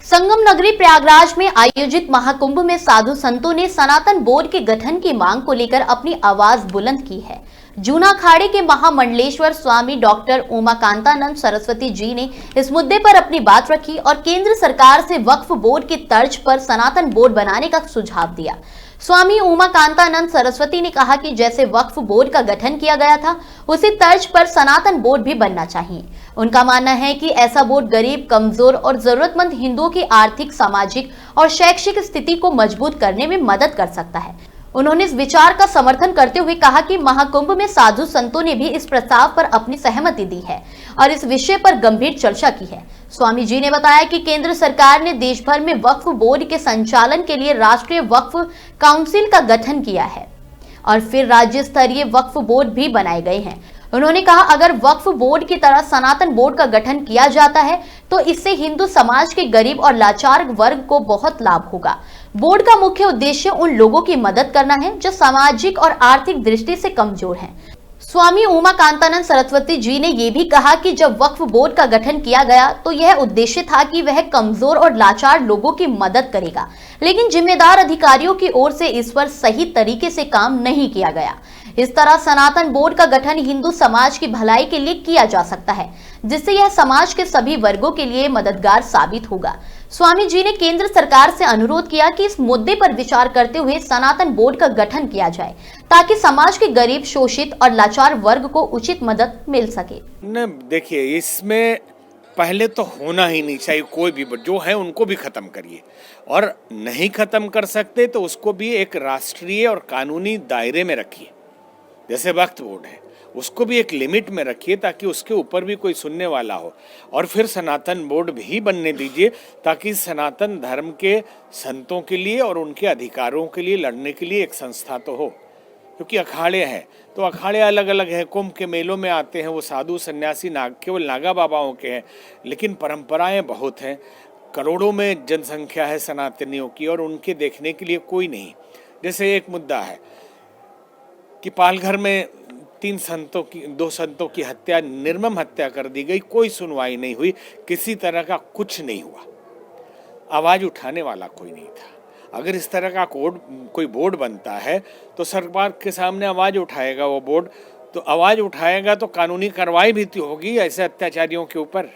संगम नगरी प्रयागराज में आयोजित महाकुंभ में साधु संतों ने सनातन बोर्ड के गठन की मांग को लेकर अपनी आवाज बुलंद की है। जूना अखाड़े के महामंडलेश्वर स्वामी डॉक्टर उमाकांतानंद सरस्वती जी ने इस मुद्दे पर अपनी बात रखी और केंद्र सरकार से वक्फ बोर्ड की तर्ज पर सनातन बोर्ड बनाने का सुझाव दिया। स्वामी उमाकांतानंद सरस्वती ने कहा कि जैसे वक्फ बोर्ड का गठन किया गया था, उसी तर्ज पर सनातन बोर्ड भी बनना चाहिए। उनका मानना है कि ऐसा बोर्ड गरीब, कमजोर और जरूरतमंद हिंदुओं की आर्थिक, सामाजिक और शैक्षिक स्थिति को मजबूत करने में मदद कर सकता है। उन्होंने इस विचार का समर्थन करते हुए कहा कि महाकुंभ में साधु संतों ने भी इस प्रस्ताव पर अपनी सहमति दी है और इस विषय पर गंभीर चर्चा की है। स्वामी जी ने बताया कि केंद्र सरकार ने देश भर में वक्फ बोर्ड के संचालन के लिए राष्ट्रीय वक्फ काउंसिल का गठन किया है और फिर राज्य स्तरीय वक्फ बोर्ड भी बनाए गए हैं। उन्होंने कहा, अगर वक्फ बोर्ड की तरह सनातन बोर्ड का गठन किया जाता है तो इससे हिंदू समाज के गरीब और लाचार वर्ग को बहुत लाभ होगा। बोर्ड का मुख्य उद्देश्य उन लोगों की मदद करना है जो सामाजिक और आर्थिक दृष्टि से कमजोर हैं। स्वामी उमाकांतानंद सरस्वती जी ने यह भी कहा कि जब वक्फ बोर्ड का गठन किया गया तो यह उद्देश्य था कि वह कमजोर और लाचार लोगों की मदद करेगा, लेकिन जिम्मेदार अधिकारियों की ओर से इस पर सही तरीके से काम नहीं किया गया। इस तरह सनातन बोर्ड का गठन हिंदू समाज की भलाई के लिए किया जा सकता है, जिससे यह समाज के सभी वर्गों के लिए मददगार साबित होगा। स्वामी जी ने केंद्र सरकार से अनुरोध किया कि इस मुद्दे पर विचार करते हुए सनातन बोर्ड का गठन किया जाए ताकि समाज के गरीब, शोषित और लाचार वर्ग को उचित मदद मिल सके। देखिए, इसमें पहले तो होना ही नहीं चाहिए। कोई भी जो है उनको भी खत्म करिए, और नहीं खत्म कर सकते तो उसको भी एक राष्ट्रीय और कानूनी दायरे में रखिए। जैसे वक्फ बोर्ड है, उसको भी एक लिमिट में रखिए ताकि उसके ऊपर भी कोई सुनने वाला हो। और फिर सनातन बोर्ड भी बनने दीजिए ताकि सनातन धर्म के संतों के लिए और उनके अधिकारों के लिए लड़ने के लिए एक संस्था तो हो। क्योंकि अखाड़े हैं तो अखाड़े अलग अलग हैं। कुंभ के मेलों में आते हैं वो साधु सन्यासी केवल नागा बाबाओं के हैं, लेकिन परंपराएं बहुत हैं। करोड़ों में जनसंख्या है सनातनियों की, और उनके देखने के लिए कोई नहीं। जैसे एक मुद्दा है कि पालघर में 2 संतों की हत्या, निर्मम हत्या कर दी गई, कोई सुनवाई नहीं हुई, किसी तरह का कुछ नहीं हुआ, आवाज उठाने वाला कोई नहीं था। अगर इस तरह का कोई बोर्ड बनता है तो सरकार के सामने आवाज उठाएगा वो बोर्ड, तो आवाज उठाएगा तो कानूनी कार्रवाई भी होगी ऐसे अत्याचारियों के ऊपर।